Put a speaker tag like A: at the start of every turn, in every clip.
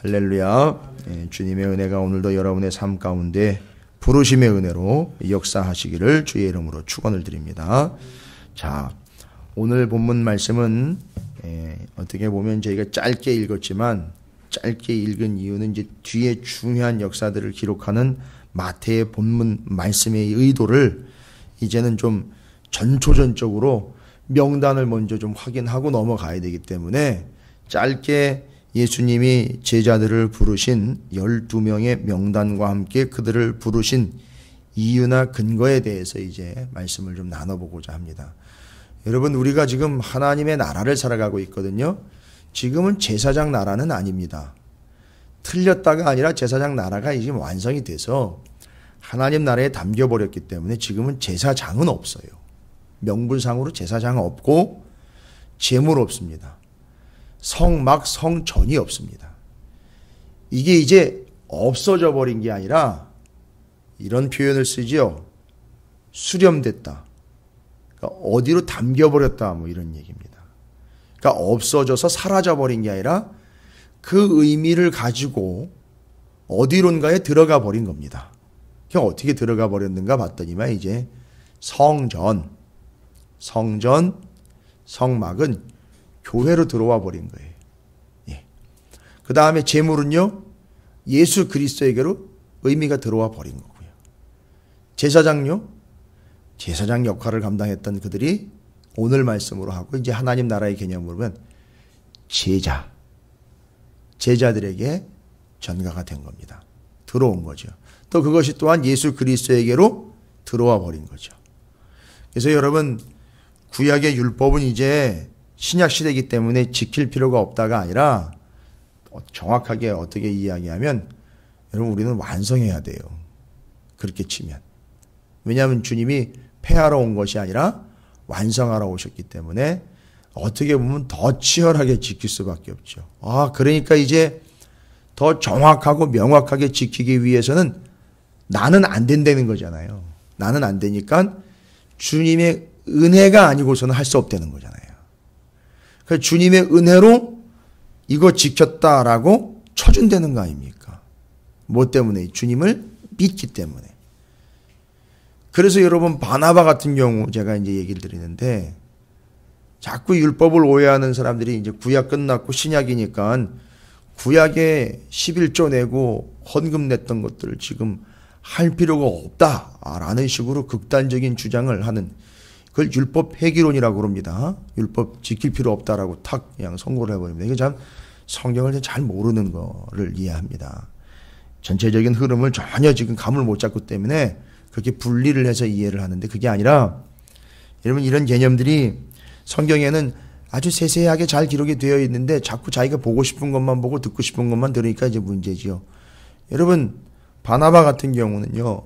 A: 할렐루야. 주님의 은혜가 오늘도 여러분의 삶 가운데 부르심의 은혜로 역사하시기를 주의 이름으로 축원을 드립니다. 자, 오늘 본문 말씀은 어떻게 보면 저희가 짧게 읽었지만 짧게 읽은 이유는 이제 뒤에 중요한 역사들을 기록하는 마태의 본문 말씀의 의도를 이제는 좀 전초전적으로 명단을 먼저 좀 확인하고 넘어가야 되기 때문에 짧게 예수님이 제자들을 부르신 12명의 명단과 함께 그들을 부르신 이유나 근거에 대해서 이제 말씀을 좀 나눠보고자 합니다. 여러분, 우리가 지금 하나님의 나라를 살아가고 있거든요. 지금은 제사장 나라는 아닙니다. 틀렸다가 아니라 제사장 나라가 이제 완성이 돼서 하나님 나라에 담겨버렸기 때문에 지금은 제사장은 없어요. 명분상으로 제사장 없고 제물 없습니다. 성막 성전이 없습니다. 이게 이제 없어져 버린 게 아니라 이런 표현을 쓰지요. 수렴됐다. 그러니까 어디로 담겨버렸다 뭐 이런 얘기입니다. 그러니까 없어져서 사라져 버린 게 아니라 그 의미를 가지고 어디론가에 들어가 버린 겁니다. 그냥 어떻게 들어가 버렸는가 봤더니만 이제 성전, 성막은 교회로 들어와 버린 거예요. 예. 그 다음에 제물은요, 예수 그리스도에게로 의미가 들어와 버린 거고요. 제사장요, 제사장 역할을 감당했던 그들이 오늘 말씀으로 하고 이제 하나님 나라의 개념으로 보면 제자들에게 전가가 된 겁니다. 들어온 거죠. 또 그것이 또한 예수 그리스도에게로 들어와 버린 거죠. 그래서 여러분, 구약의 율법은 이제 신약 시대이기 때문에 지킬 필요가 없다가 아니라 정확하게 어떻게 이야기하면 여러분, 우리는 완성해야 돼요. 그렇게 치면. 왜냐하면 주님이 폐하러 온 것이 아니라 완성하러 오셨기 때문에 어떻게 보면 더 치열하게 지킬 수밖에 없죠. 그러니까 이제 더 정확하고 명확하게 지키기 위해서는 나는 안 된다는 거잖아요. 나는 안 되니까 주님의 은혜가 아니고서는 할 수 없다는 거잖아요. 그래서 주님의 은혜로 이거 지켰다라고 쳐준다는 거 아닙니까? 뭐 때문에? 주님을 믿기 때문에. 그래서 여러분, 바나바 같은 경우 제가 이제 얘기를 드리는데 자꾸 율법을 오해하는 사람들이 이제 구약 끝났고 신약이니까 구약에 11조 내고 헌금 냈던 것들을 지금 할 필요가 없다라는 식으로 극단적인 주장을 하는, 그걸 율법 폐기론이라고 그럽니다. 율법 지킬 필요 없다라고 탁 그냥 선고를 해버립니다. 이게 참 성경을 잘 모르는 거를 이해합니다. 전체적인 흐름을 전혀 지금 감을 못 잡기 때문에 그렇게 분리를 해서 이해를 하는데, 그게 아니라 여러분, 이런 개념들이 성경에는 아주 세세하게 잘 기록이 되어 있는데 자꾸 자기가 보고 싶은 것만 보고 듣고 싶은 것만 들으니까 이제 문제지요. 여러분, 바나바 같은 경우는요,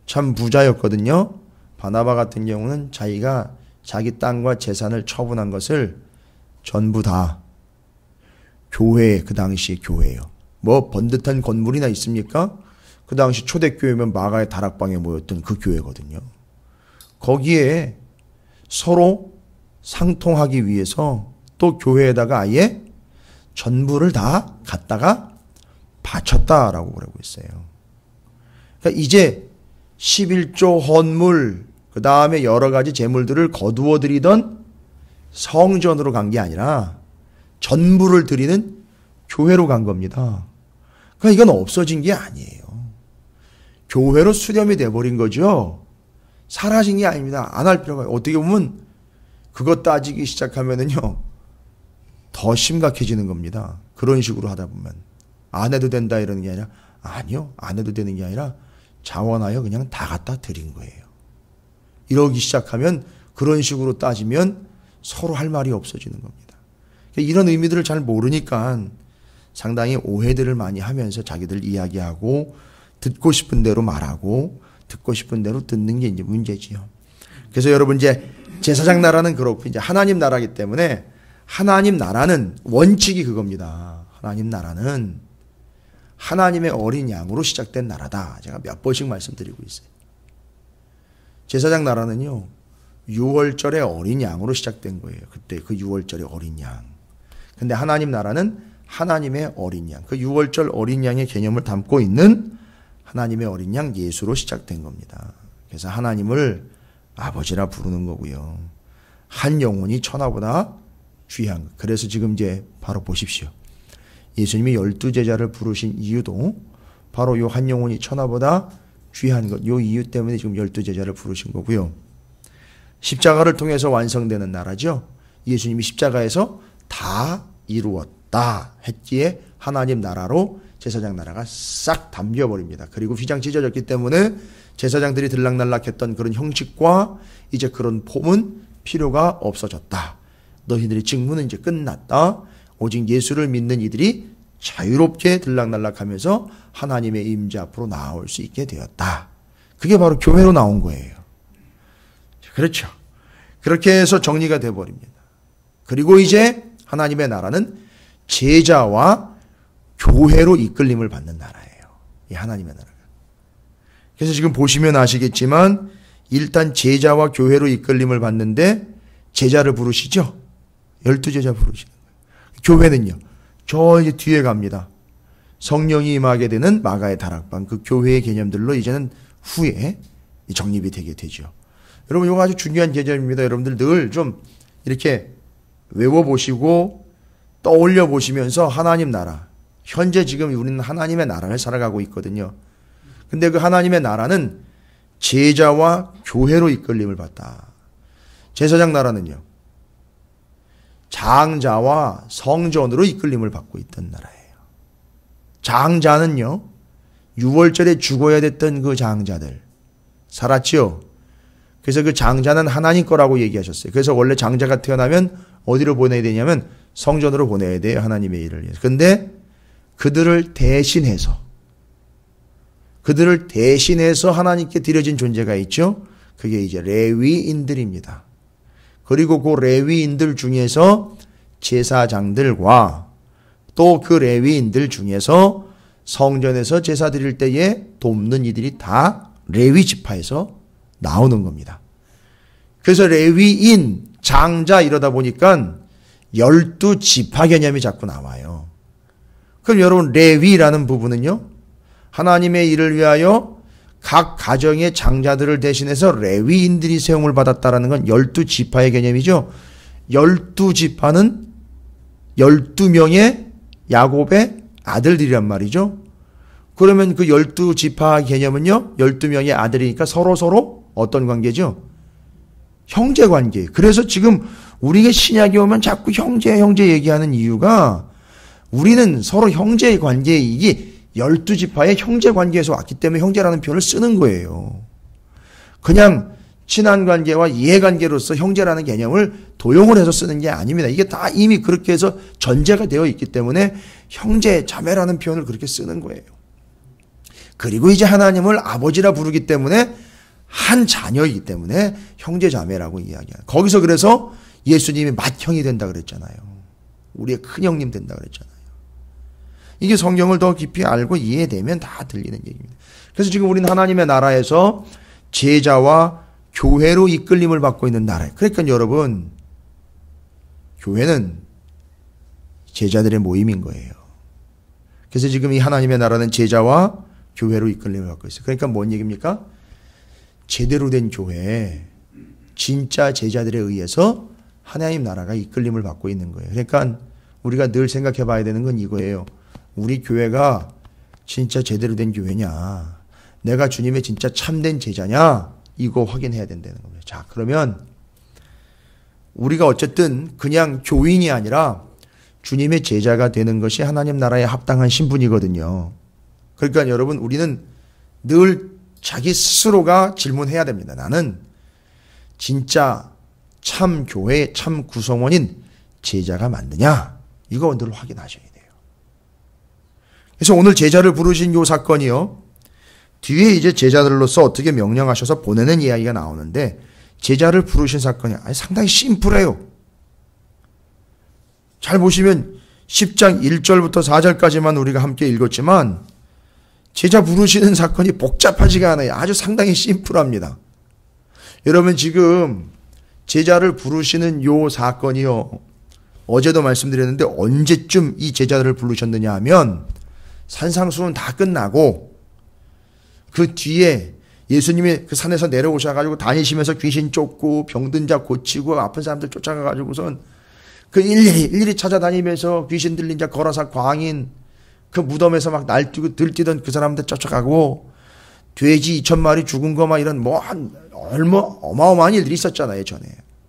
A: 참 부자였거든요. 바나바 같은 경우는 자기가 자기 땅과 재산을 처분한 것을 전부 다 교회, 그 당시 교회예요. 뭐 번듯한 건물이나 있습니까? 그 당시 초대교회면 마가의 다락방에 모였던 그 교회거든요. 거기에 서로 상통하기 위해서 또 교회에다가 아예 전부를 다 갖다가 바쳤다라고 그러고 있어요. 그러니까 이제 11조 헌물, 그 다음에 여러 가지 재물들을 거두어 드리던 성전으로 간 게 아니라 전부를 드리는 교회로 간 겁니다. 그러니까 이건 없어진 게 아니에요. 교회로 수렴이 돼버린 거죠. 사라진 게 아닙니다. 안 할 필요가, 어떻게 보면 그거 따지기 시작하면은요, 더 심각해지는 겁니다. 그런 식으로 하다 보면. 안 해도 된다 이러는 게 아니라, 아니요, 안 해도 되는 게 아니라 자원하여 그냥 다 갖다 드린 거예요. 이러기 시작하면, 그런 식으로 따지면 서로 할 말이 없어지는 겁니다. 이런 의미들을 잘 모르니까 상당히 오해들을 많이 하면서 자기들 이야기하고 듣고 싶은 대로 말하고 듣고 싶은 대로 듣는 게 이제 문제지요. 그래서 여러분, 이제 제사장 나라는 그렇고 이제 하나님 나라이기 때문에 하나님 나라는 원칙이 그겁니다. 하나님 나라는 하나님의 어린 양으로 시작된 나라다. 제가 몇 번씩 말씀드리고 있어요. 제사장 나라는요, 6월절의 어린 양으로 시작된 거예요. 그때 그 6월절의 어린 양. 근데 하나님 나라는 하나님의 어린 양, 그 6월절 어린 양의 개념을 담고 있는 하나님의 어린 양 예수로 시작된 겁니다. 그래서 하나님을 아버지라 부르는 거고요. 한 영혼이 천하보다 귀한 것. 그래서 지금 이제 바로 보십시오. 예수님이 12제자를 부르신 이유도 바로 요 한 영혼이 천하보다 귀한 것, 요 이유 때문에 지금 12제자를 부르신 거고요. 십자가를 통해서 완성되는 나라죠. 예수님이 십자가에서 다 이루었다 했기에 하나님 나라로 제사장 나라가 싹 담겨버립니다. 그리고 휘장 찢어졌기 때문에 제사장들이 들락날락했던 그런 형식과 이제 그런 폼은 필요가 없어졌다. 너희들의 직무는 이제 끝났다. 오직 예수를 믿는 이들이 자유롭게 들락날락하면서 하나님의 임재 앞으로 나올 수 있게 되었다. 그게 바로 교회로 나온 거예요. 그렇죠. 그렇게 해서 정리가 되어버립니다. 그리고 이제 하나님의 나라는 제자와 교회로 이끌림을 받는 나라예요. 이 하나님의 나라가. 그래서 지금 보시면 아시겠지만 일단 제자와 교회로 이끌림을 받는데 제자를 부르시죠. 12제자 부르시는 거예요. 교회는요. 저 이제 뒤에 갑니다. 성령이 임하게 되는 마가의 다락방, 그 교회의 개념들로 이제는 후에 정립이 되게 되죠. 여러분 이거 아주 중요한 개념입니다. 여러분들 늘 좀 이렇게 외워보시고 떠올려 보시면서 하나님 나라, 현재 지금 우리는 하나님의 나라를 살아가고 있거든요. 근데 그 하나님의 나라는 제자와 교회로 이끌림을 받다. 제사장 나라는요. 장자와 성전으로 이끌림을 받고 있던 나라예요. 장자는요. 6월절에 죽어야 됐던 그 장자들 살았죠. 그래서 그 장자는 하나님 거라고 얘기하셨어요. 그래서 원래 장자가 태어나면 어디로 보내야 되냐면 성전으로 보내야 돼요. 하나님의 일을 위해서. 근데 그들을 대신해서 하나님께 드려진 존재가 있죠. 그게 이제 레위인들입니다. 그리고 그 레위인들 중에서 제사장들과 또 그 레위인들 중에서 성전에서 제사 드릴 때에 돕는 이들이 다 레위 지파에서 나오는 겁니다. 그래서 레위인, 장자 이러다 보니까 12지파 개념이 자꾸 나와요. 그럼 여러분 레위라는 부분은요. 하나님의 일을 위하여 각 가정의 장자들을 대신해서 레위인들이 세움을 받았다라는 건 12지파의 개념이죠. 12지파는 12명의 야곱의 아들들이란 말이죠. 그러면 그 12지파 개념은요. 12명의 아들이니까 서로 어떤 관계죠? 형제 관계. 그래서 지금 우리가 신약에 오면 자꾸 형제 얘기하는 이유가 우리는 서로 형제 관계, 이게 12지파의 형제 관계에서 왔기 때문에 형제라는 표현을 쓰는 거예요. 그냥 친한 관계와 이해관계로서 형제라는 개념을 도용을 해서 쓰는 게 아닙니다. 이게 다 이미 그렇게 해서 전제가 되어 있기 때문에 형제, 자매라는 표현을 그렇게 쓰는 거예요. 그리고 이제 하나님을 아버지라 부르기 때문에 한 자녀이기 때문에 형제, 자매라고 이야기해요. 거기서 그래서 예수님이 맏형이 된다 그랬잖아요. 우리의 큰형님 된다 그랬잖아요. 이게 성경을 더 깊이 알고 이해되면 다 들리는 얘기입니다. 그래서 지금 우리는 하나님의 나라에서 제자와 교회로 이끌림을 받고 있는 나라예요. 그러니까 여러분, 교회는 제자들의 모임인 거예요. 그래서 지금 이 하나님의 나라는 제자와 교회로 이끌림을 받고 있어요. 그러니까 뭔 얘기입니까? 제대로 된 교회, 진짜 제자들에 의해서 하나님 나라가 이끌림을 받고 있는 거예요. 그러니까 우리가 늘 생각해 봐야 되는 건 이거예요. 우리 교회가 진짜 제대로 된 교회냐, 내가 주님의 진짜 참된 제자냐, 이거 확인해야 된다는 겁니다. 자, 그러면 우리가 어쨌든 그냥 교인이 아니라 주님의 제자가 되는 것이 하나님 나라에 합당한 신분이거든요. 그러니까 여러분, 우리는 늘 자기 스스로가 질문해야 됩니다. 나는 진짜 참 교회, 참 구성원인 제자가 맞느냐? 이거 늘 확인하셔야 돼요. 그래서 오늘 제자를 부르신 요 사건이요. 뒤에 이제 제자들로서 어떻게 명령하셔서 보내는 이야기가 나오는데 제자를 부르신 사건이 상당히 심플해요. 잘 보시면 10장 1절부터 4절까지만 우리가 함께 읽었지만 제자 부르시는 사건이 복잡하지가 않아요. 아주 상당히 심플합니다. 여러분 지금 제자를 부르시는 요 사건이요. 어제도 말씀드렸는데 언제쯤 이 제자들을 부르셨느냐 하면 산상수훈 다 끝나고 그 뒤에 예수님이 그 산에서 내려오셔가지고 다니시면서 귀신 쫓고 병든 자 고치고 아픈 사람들 쫓아가가지고선 그 일일이 찾아다니면서 귀신 들린 자 거라사 광인 그 무덤에서 막 날뛰고 들뛰던 그 사람들 쫓아가고 돼지 2,000마리 죽은 거 막 이런 뭐 한 어마어마한 일들이 있었잖아요. 전에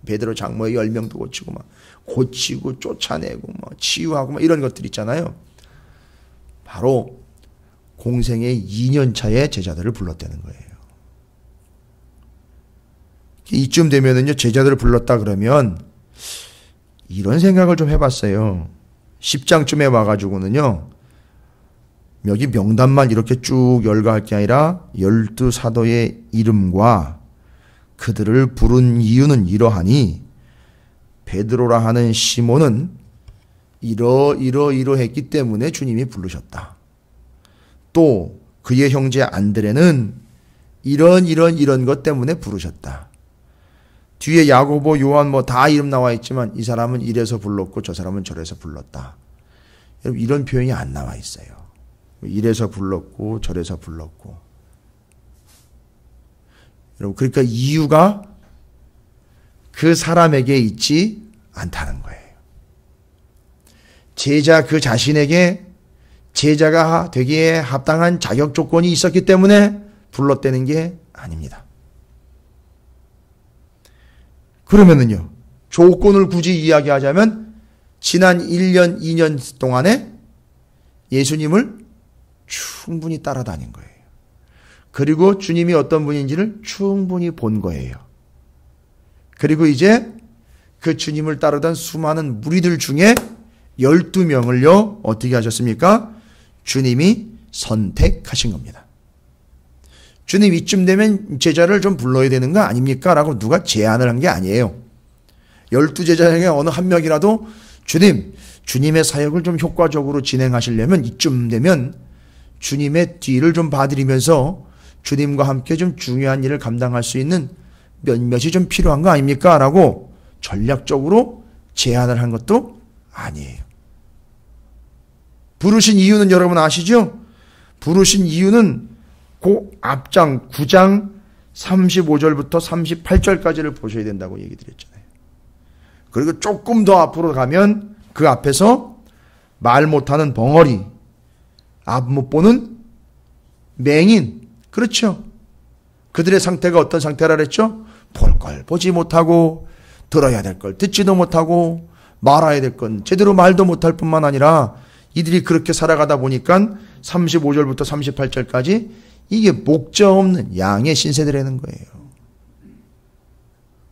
A: 베드로 장모의 10명도 고치고 막 고치고 쫓아내고 뭐 치유하고 막 이런 것들 있잖아요. 바로 공생의 2년 차에 제자들을 불렀다는 거예요. 이쯤 되면은요, 제자들을 불렀다 그러면 이런 생각을 좀 해봤어요. 10장쯤에 와가지고는요, 여기 명단만 이렇게 쭉 열거할 게 아니라 12사도의 이름과 그들을 부른 이유는 이러하니 베드로라 하는 시몬은 이러했기 때문에 주님이 부르셨다. 또 그의 형제 안드레는 이런 것 때문에 부르셨다. 뒤에 야고보, 요한 뭐 다 이름 나와 있지만 이 사람은 이래서 불렀고 저 사람은 저래서 불렀다. 여러분 이런 표현이 안 나와 있어요. 이래서 불렀고 저래서 불렀고. 여러분 그러니까 이유가 그 사람에게 있지 않다는 거예요. 제자 그 자신에게 제자가 되기에 합당한 자격 조건이 있었기 때문에 불렀다는 게 아닙니다. 그러면은요, 조건을 굳이 이야기하자면 지난 1년, 2년 동안에 예수님을 충분히 따라다닌 거예요. 그리고 주님이 어떤 분인지를 충분히 본 거예요. 그리고 이제 그 주님을 따르던 수많은 무리들 중에 12명을요, 어떻게 하셨습니까? 주님이 선택하신 겁니다. 주님 이쯤 되면 제자를 좀 불러야 되는 거 아닙니까? 라고 누가 제안을 한 게 아니에요. 12제자 중에 어느 한 명이라도 주님의 사역을 좀 효과적으로 진행하시려면 이쯤 되면 주님의 뒤를 좀 봐드리면서 주님과 함께 좀 중요한 일을 감당할 수 있는 몇몇이 좀 필요한 거 아닙니까? 라고 전략적으로 제안을 한 것도 아니에요. 부르신 이유는 여러분 아시죠? 부르신 이유는 그 앞장 9장 35절부터 38절까지를 보셔야 된다고 얘기 드렸잖아요. 그리고 조금 더 앞으로 가면 그 앞에서 말 못하는 벙어리, 앞 못 보는 맹인, 그렇죠? 그들의 상태가 어떤 상태라 그랬죠? 볼 걸 보지 못하고 들어야 될 걸 듣지도 못하고 말아야 될 건 제대로 말도 못할 뿐만 아니라 이들이 그렇게 살아가다 보니까 35절부터 38절까지 이게 목자 없는 양의 신세대라는 거예요.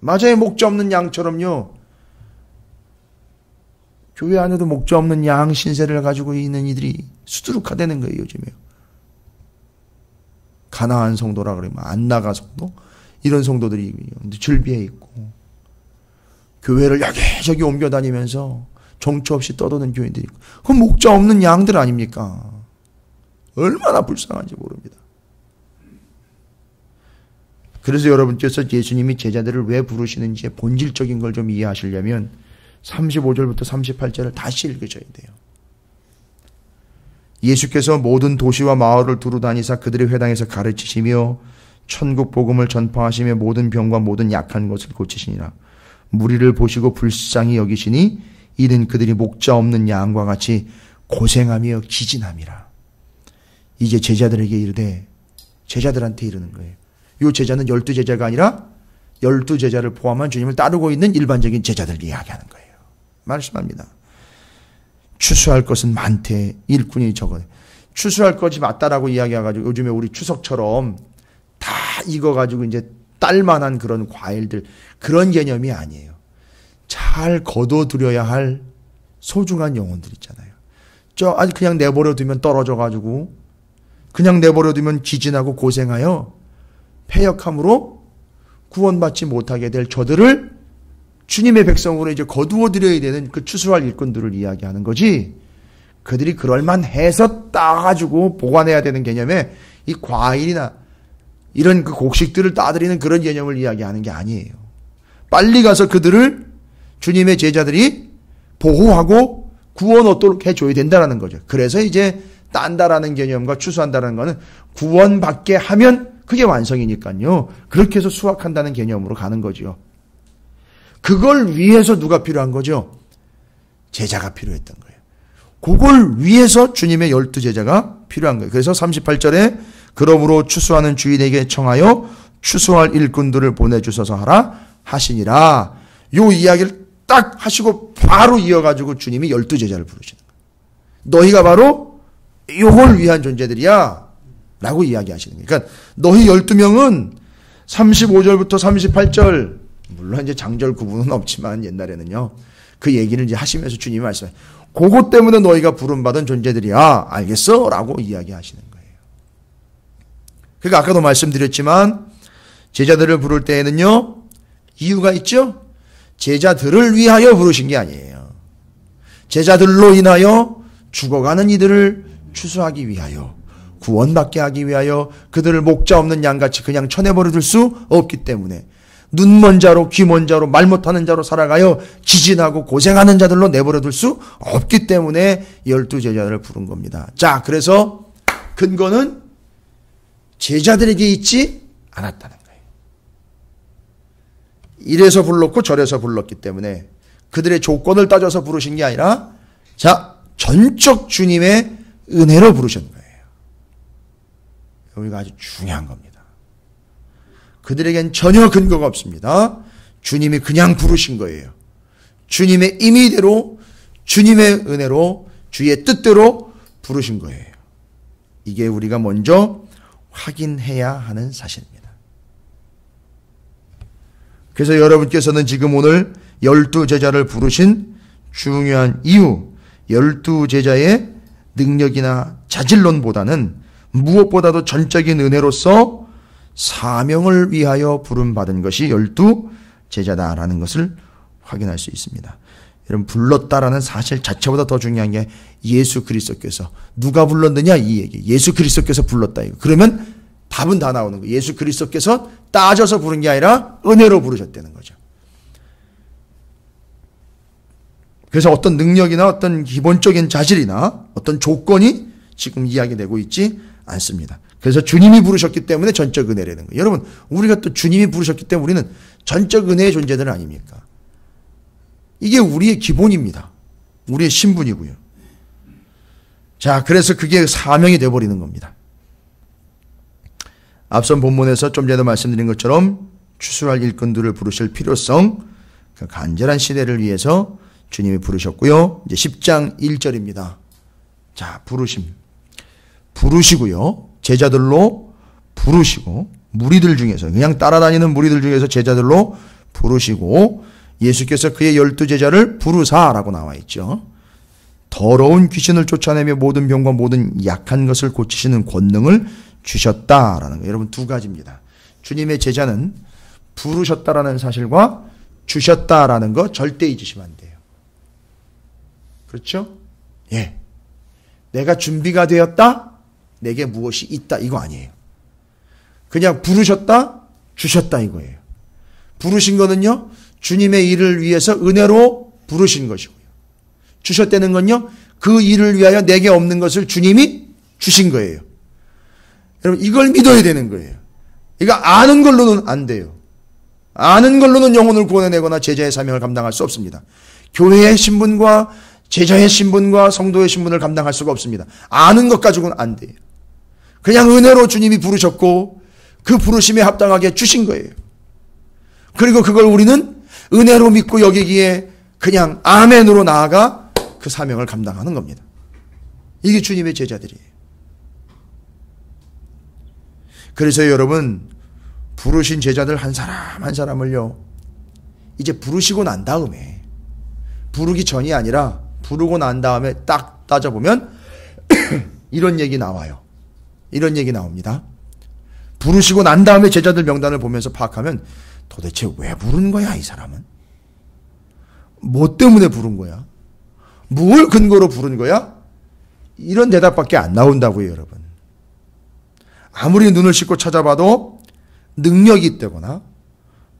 A: 맞아요. 목자 없는 양처럼요. 교회 안에도 목자 없는 양 신세를 가지고 있는 이들이 수두룩하다는 거예요. 요즘에. 가나안 성도라 그러면 안나가 성도? 이런 성도들이 즐비해 있고 교회를 여기저기 옮겨다니면서 정처 없이 떠도는 교인들이 있고 그건 목자 없는 양들 아닙니까? 얼마나 불쌍한지 모릅니다. 그래서 여러분께서 예수님이 제자들을 왜 부르시는지의 본질적인 걸 좀 이해하시려면 35절부터 38절을 다시 읽으셔야 돼요. 예수께서 모든 도시와 마을을 두루 다니사 그들의 회당에서 가르치시며 천국 복음을 전파하시며 모든 병과 모든 약한 것을 고치시니라. 무리를 보시고 불쌍히 여기시니 이는 그들이 목자 없는 양과 같이 고생하며 기진함이라. 이제 제자들에게 이르되 제자들한테 이르는 거예요. 이 제자는 12제자가 아니라 12제자를 포함한 주님을 따르고 있는 일반적인 제자들 이야기하는 거예요. 말씀합니다. 추수할 것은 많되 일꾼이 적어. 추수할 것이 맞다라고 이야기해가지고 요즘에 우리 추석처럼 다 익어가지고 이제 딸만한 그런 과일들 그런 개념이 아니에요. 잘 거둬들여야 할 소중한 영혼들 있잖아요. 저 아직 그냥 내버려 두면 떨어져가지고 그냥 내버려 두면 기진하고 고생하여 패역함으로 구원받지 못하게 될 저들을 주님의 백성으로 이제 거두어들여야 되는 그 추수할 일꾼들을 이야기하는 거지. 그들이 그럴만해서 따가지고 보관해야 되는 개념에 이 과일이나 이런 그 곡식들을 따드리는 그런 개념을 이야기하는 게 아니에요. 빨리 가서 그들을 주님의 제자들이 보호하고 구원 얻도록 해줘야 된다는 거죠. 그래서 이제 딴다라는 개념과 추수한다는 거는 구원받게 하면 그게 완성이니까요. 그렇게 해서 수확한다는 개념으로 가는 거죠. 그걸 위해서 누가 필요한 거죠? 제자가 필요했던 거예요. 그걸 위해서 주님의 12제자가 필요한 거예요. 그래서 38절에 그러므로 추수하는 주인에게 청하여 추수할 일꾼들을 보내주소서 하라 하시니라. 요 이야기를 딱 하시고 바로 이어가지고 주님이 12제자를 부르시는 거예요. 너희가 바로 요걸 위한 존재들이야 라고 이야기하시는 거예요. 그러니까 너희 12명은 35절부터 38절, 물론 이제 장절 구분은 없지만 옛날에는요, 그 얘기를 이제 하시면서 주님이 말씀해, 그것 때문에 너희가 부름받은 존재들이야. 알겠어? 라고 이야기하시는 거예요. 그러니까 아까도 말씀드렸지만 제자들을 부를 때에는요, 이유가 있죠? 제자들을 위하여 부르신 게 아니에요. 제자들로 인하여 죽어가는 이들을 추수하기 위하여, 구원받게 하기 위하여 그들을 목자 없는 양같이 그냥 쳐내버려 수 없기 때문에 눈 먼 자로 귀 먼 자로 말 못하는 자로 살아가요 기진하고 고생하는 자들로 내버려 둘 수 없기 때문에 12제자를 부른 겁니다. 자, 그래서 근거는 제자들에게 있지 않았다는 거예요. 이래서 불렀고 저래서 불렀기 때문에 그들의 조건을 따져서 부르신 게 아니라, 자, 전적 주님의 은혜로 부르신 거예요. 여기가 아주 중요한 겁니다. 그들에겐 전혀 근거가 없습니다. 주님이 그냥 부르신 거예요. 주님의 임의대로, 주님의 은혜로, 주의 뜻대로 부르신 거예요. 이게 우리가 먼저 확인해야 하는 사실입니다. 그래서 여러분께서는 지금 오늘 12제자를 부르신 중요한 이유, 12제자의 능력이나 자질론보다는 무엇보다도 전적인 은혜로서 사명을 위하여 부름받은 것이 12제자다라는 것을 확인할 수 있습니다. 여러분, 불렀다라는 사실 자체보다 더 중요한 게 예수 그리스도께서, 누가 불렀느냐 이 얘기, 예수 그리스도께서 불렀다 이거. 그러면 답은 다 나오는 거예요. 예수 그리스도께서 따져서 부른 게 아니라 은혜로 부르셨다는 거죠. 그래서 어떤 능력이나 어떤 기본적인 자질이나 어떤 조건이 지금 이야기되고 있지 않습니다. 그래서 주님이 부르셨기 때문에 전적 은혜라는 거예요. 여러분, 우리가 또 주님이 부르셨기 때문에 우리는 전적 은혜의 존재들 아닙니까? 이게 우리의 기본입니다. 우리의 신분이고요. 자, 그래서 그게 사명이 되어버리는 겁니다. 앞선 본문에서 좀 전에 말씀드린 것처럼 추수할 일꾼들을 부르실 필요성, 그 간절한 시대를 위해서 주님이 부르셨고요. 이제 10장 1절입니다. 자, 부르시고요. 제자들로 부르시고, 무리들 중에서, 그냥 따라다니는 무리들 중에서 제자들로 부르시고, 예수께서 그의 12제자를 부르사라고 나와 있죠. 더러운 귀신을 쫓아내며 모든 병과 모든 약한 것을 고치시는 권능을 주셨다라는 거예요. 여러분, 두 가지입니다. 주님의 제자는 부르셨다라는 사실과 주셨다라는 거 절대 잊으시면 안 돼요. 그렇죠? 예. 내가 준비가 되었다? 내게 무엇이 있다? 이거 아니에요. 그냥 부르셨다? 주셨다 이거예요. 부르신 거는요, 주님의 일을 위해서 은혜로 부르신 것이고요. 주셨다는 건요, 그 일을 위하여 내게 없는 것을 주님이 주신 거예요. 여러분, 이걸 믿어야 되는 거예요. 이거 아는 걸로는 안 돼요. 아는 걸로는 영혼을 구원해내거나 제자의 사명을 감당할 수 없습니다. 교회의 신분과 제자의 신분과 성도의 신분을 감당할 수가 없습니다. 아는 것 가지고는 안 돼요. 그냥 은혜로 주님이 부르셨고 그 부르심에 합당하게 주신 거예요. 그리고 그걸 우리는 은혜로 믿고 여기기에 그냥 아멘으로 나아가 그 사명을 감당하는 겁니다. 이게 주님의 제자들이에요. 그래서 여러분, 부르신 제자들 한 사람 한 사람을요, 이제 부르시고 난 다음에, 부르기 전이 아니라 부르고 난 다음에 딱 따져보면 이런 얘기 나와요. 이런 얘기 나옵니다. 부르시고 난 다음에 제자들 명단을 보면서 파악하면 도대체 왜 부른 거야, 이 사람은? 뭐 때문에 부른 거야? 뭘 근거로 부른 거야? 이런 대답밖에 안 나온다고요, 여러분. 아무리 눈을 씻고 찾아봐도 능력이 있다거나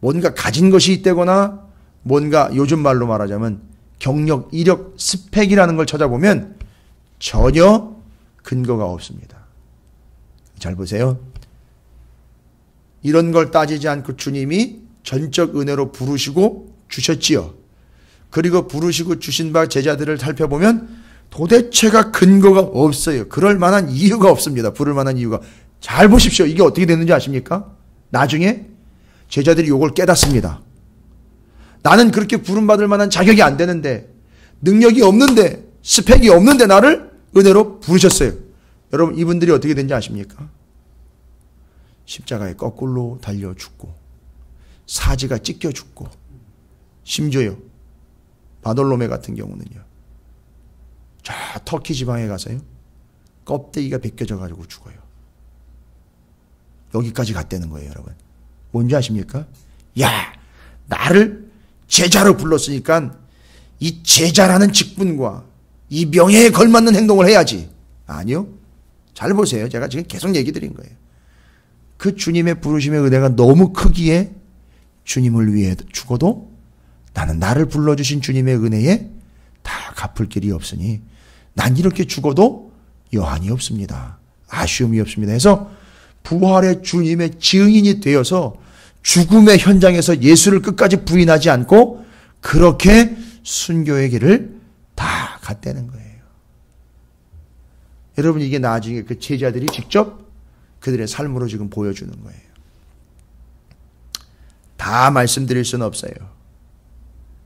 A: 뭔가 가진 것이 있다거나 뭔가 요즘 말로 말하자면 경력, 이력, 스펙이라는 걸 찾아보면 전혀 근거가 없습니다. 잘 보세요. 이런 걸 따지지 않고 주님이 전적 은혜로 부르시고 주셨지요. 그리고 부르시고 주신 바 제자들을 살펴보면 도대체가 근거가 없어요. 그럴 만한 이유가 없습니다. 부를 만한 이유가. 잘 보십시오. 이게 어떻게 됐는지 아십니까? 나중에 제자들이 이걸 깨닫습니다. 나는 그렇게 부름받을 만한 자격이 안 되는데, 능력이 없는데, 스펙이 없는데 나를 은혜로 부르셨어요. 여러분, 이분들이 어떻게 된지 아십니까? 십자가에 거꾸로 달려 죽고, 사지가 찢겨 죽고, 심지어요, 바돌로메 같은 경우는요, 저 터키 지방에 가서요, 껍데기가 벗겨져 가지고 죽어요. 여기까지 갔다는 거예요, 여러분. 뭔지 아십니까? 야, 나를 제자로 불렀으니까 이 제자라는 직분과 이 명예에 걸맞는 행동을 해야지. 아니요. 잘 보세요. 제가 지금 계속 얘기 드린 거예요. 그 주님의 부르심의 은혜가 너무 크기에 주님을 위해 죽어도 나는 나를 불러주신 주님의 은혜에 다 갚을 길이 없으니 난 이렇게 죽어도 여한이 없습니다. 아쉬움이 없습니다. 해서 부활의 주님의 증인이 되어서 죽음의 현장에서 예수를 끝까지 부인하지 않고 그렇게 순교의 길을 다 갔다는 거예요. 여러분, 이게 나중에 그 제자들이 직접 그들의 삶으로 지금 보여주는 거예요. 다 말씀드릴 수는 없어요.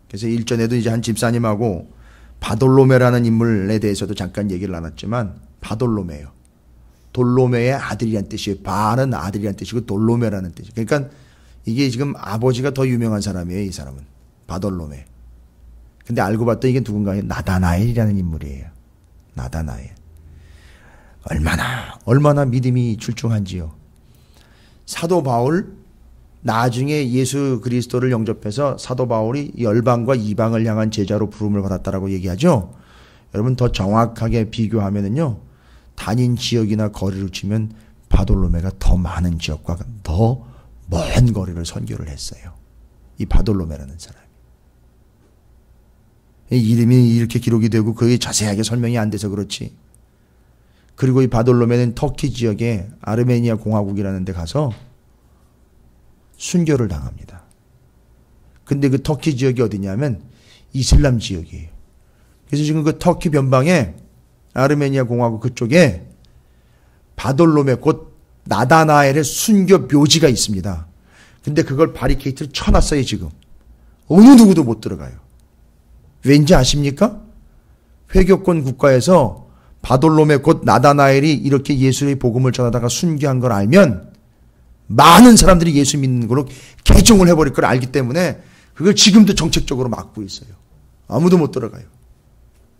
A: 그래서 일전에도 이제 한 집사님하고 바돌로메라는 인물에 대해서도 잠깐 얘기를 나눴지만, 바돌로메요. 돌로메의 아들이란 뜻이에요. 바는 아들이란 뜻이고 돌로메라는 뜻이에요. 그러니까 이게 지금 아버지가 더 유명한 사람이에요. 이 사람은 바돌로메. 근데 알고 봤더니 이게 누군가요? 나다나엘이라는 인물이에요. 나다나엘. 얼마나 믿음이 출중한지요. 사도 바울, 나중에 예수 그리스도를 영접해서 사도 바울이 열방과 이방을 향한 제자로 부름을 받았다라고 얘기하죠. 여러분, 더 정확하게 비교하면은요, 다닌 지역이나 거리를 치면 바돌로메가 더 많은 지역과 더 먼 거리를 선교를 했어요. 이 바돌로메라는 사람이. 이름이 이렇게 기록이 되고 그게 자세하게 설명이 안 돼서 그렇지. 그리고 이 바돌로메는 터키 지역의 아르메니아 공화국이라는 데 가서 순교를 당합니다. 근데 그 터키 지역이 어디냐면 이슬람 지역이에요. 그래서 지금 그 터키 변방에 아르메니아 공화국 그쪽에 바돌로메 곧 나다나엘의 순교 묘지가 있습니다. 근데 그걸 바리케이트를 쳐놨어요. 지금 어느 누구도 못 들어가요. 왠지 아십니까? 회교권 국가에서 바돌로메 곧 나다나엘이 이렇게 예수의 복음을 전하다가 순교한 걸 알면 많은 사람들이 예수 믿는 걸로 개종을 해버릴 걸 알기 때문에 그걸 지금도 정책적으로 막고 있어요. 아무도 못 들어가요.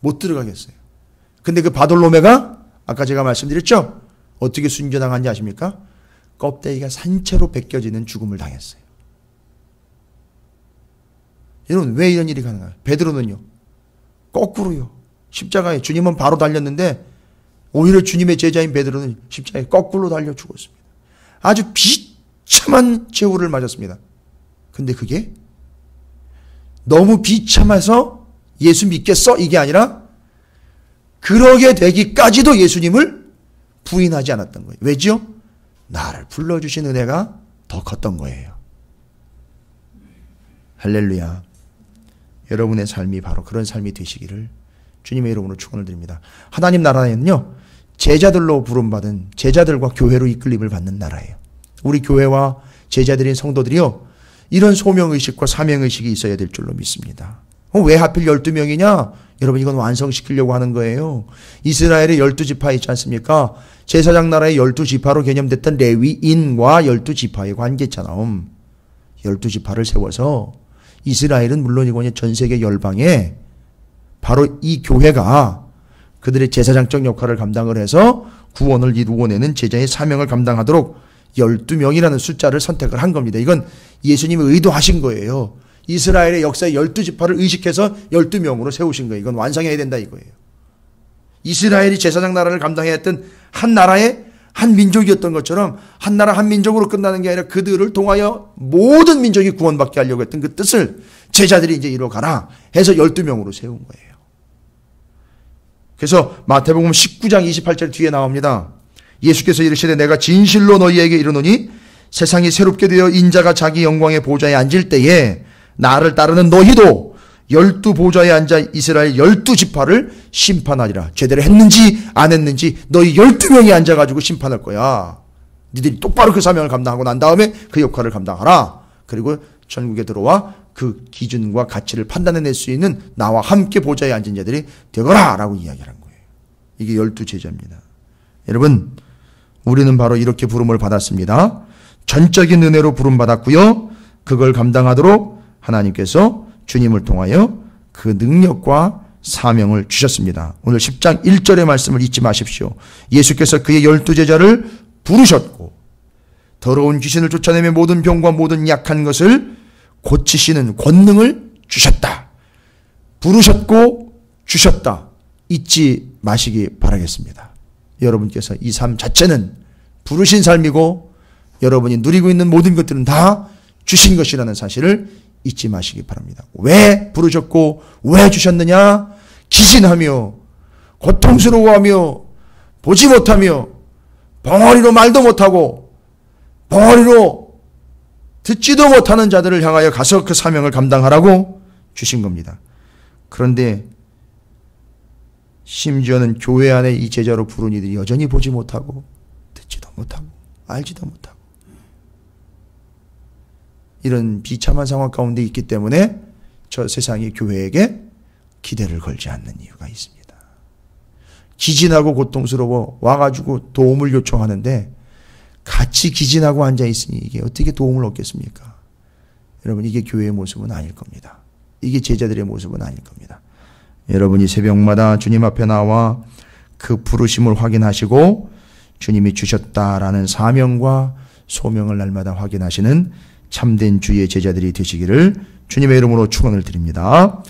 A: 못 들어가겠어요. 근데 그 바돌로메가 아까 제가 말씀드렸죠? 어떻게 순교당한지 아십니까? 껍데기가 산채로 벗겨지는 죽음을 당했어요. 여러분, 왜 이런 일이 가능해요? 베드로는요, 거꾸로요. 십자가에 주님은 바로 달렸는데 오히려 주님의 제자인 베드로는 십자가에 거꾸로 달려 죽었습니다. 아주 비참한 최후를 맞았습니다. 근데 그게 너무 비참해서 예수 믿겠어? 이게 아니라 그러게 되기까지도 예수님을 부인하지 않았던 거예요. 왜죠? 나를 불러주신 은혜가 더 컸던 거예요. 할렐루야. 여러분의 삶이 바로 그런 삶이 되시기를 주님의 이름으로 축원을 드립니다. 하나님 나라에는요, 제자들로 부름받은 제자들과 교회로 이끌림을 받는 나라예요. 우리 교회와 제자들인 성도들이요, 이런 소명의식과 사명의식이 있어야 될 줄로 믿습니다. 왜 하필 12명이냐? 여러분, 이건 완성시키려고 하는 거예요. 이스라엘의 12지파 있지 않습니까? 제사장 나라의 12지파로 개념됐던 레위인과 12지파의 관계처럼 12지파를 세워서 이스라엘은 물론이고 전 세계 열방에 바로 이 교회가 그들의 제사장적 역할을 감당을 해서 구원을 이루어내는 제자의 사명을 감당하도록 12명이라는 숫자를 선택을 한 겁니다. 이건 예수님이 의도하신 거예요. 이스라엘의 역사의 12지파를 의식해서 12명으로 세우신 거예요. 이건 완성해야 된다 이거예요. 이스라엘이 제사장 나라를 감당해야 했던 한 나라의 한 민족이었던 것처럼 한 나라 한 민족으로 끝나는 게 아니라 그들을 통하여 모든 민족이 구원받게 하려고 했던 그 뜻을 제자들이 이제 이뤄가라 해서 12명으로 세운 거예요. 그래서 마태복음 19장 28절 뒤에 나옵니다. 예수께서 이르시되 내가 진실로 너희에게 이르노니 세상이 새롭게 되어 인자가 자기 영광의 보좌에 앉을 때에 나를 따르는 너희도 12보좌에 앉아 이스라엘 12지파를 심판하리라. 제대로 했는지 안 했는지 너희 12명이 앉아가지고 심판할 거야. 니들이 똑바로 그 사명을 감당하고 난 다음에 그 역할을 감당하라. 그리고 전국에 들어와 그 기준과 가치를 판단해낼 수 있는 나와 함께 보좌에 앉은 자들이 되거라 라고 이야기하는 거예요. 이게 12제자입니다. 여러분, 우리는 바로 이렇게 부름을 받았습니다. 전적인 은혜로 부름받았고요. 그걸 감당하도록 하나님께서 주님을 통하여 그 능력과 사명을 주셨습니다. 오늘 10장 1절의 말씀을 잊지 마십시오. 예수께서 그의 12제자를 부르셨고 더러운 귀신을 쫓아내며 모든 병과 모든 약한 것을 고치시는 권능을 주셨다. 부르셨고 주셨다. 잊지 마시기 바라겠습니다. 여러분께서 이 삶 자체는 부르신 삶이고 여러분이 누리고 있는 모든 것들은 다 주신 것이라는 사실을 잊지 마시기 바랍니다. 왜 부르셨고 왜 주셨느냐? 기진하며 고통스러워하며 보지 못하며 벙어리로 말도 못하고 벙어리로 듣지도 못하는 자들을 향하여 가서 그 사명을 감당하라고 주신 겁니다. 그런데 심지어는 교회 안에 이 제자로 부른 이들이 여전히 보지 못하고 듣지도 못하고 알지도 못하고 이런 비참한 상황 가운데 있기 때문에 저 세상이 교회에게 기대를 걸지 않는 이유가 있습니다. 기진하고 고통스러워 와가지고 도움을 요청하는데 같이 기진하고 앉아있으니 이게 어떻게 도움을 얻겠습니까? 여러분, 이게 교회의 모습은 아닐 겁니다. 이게 제자들의 모습은 아닐 겁니다. 여러분이 새벽마다 주님 앞에 나와 그 부르심을 확인하시고 주님이 주셨다라는 사명과 소명을 날마다 확인하시는 참된 주의 제자들이 되시기를 주님의 이름으로 축원을 드립니다.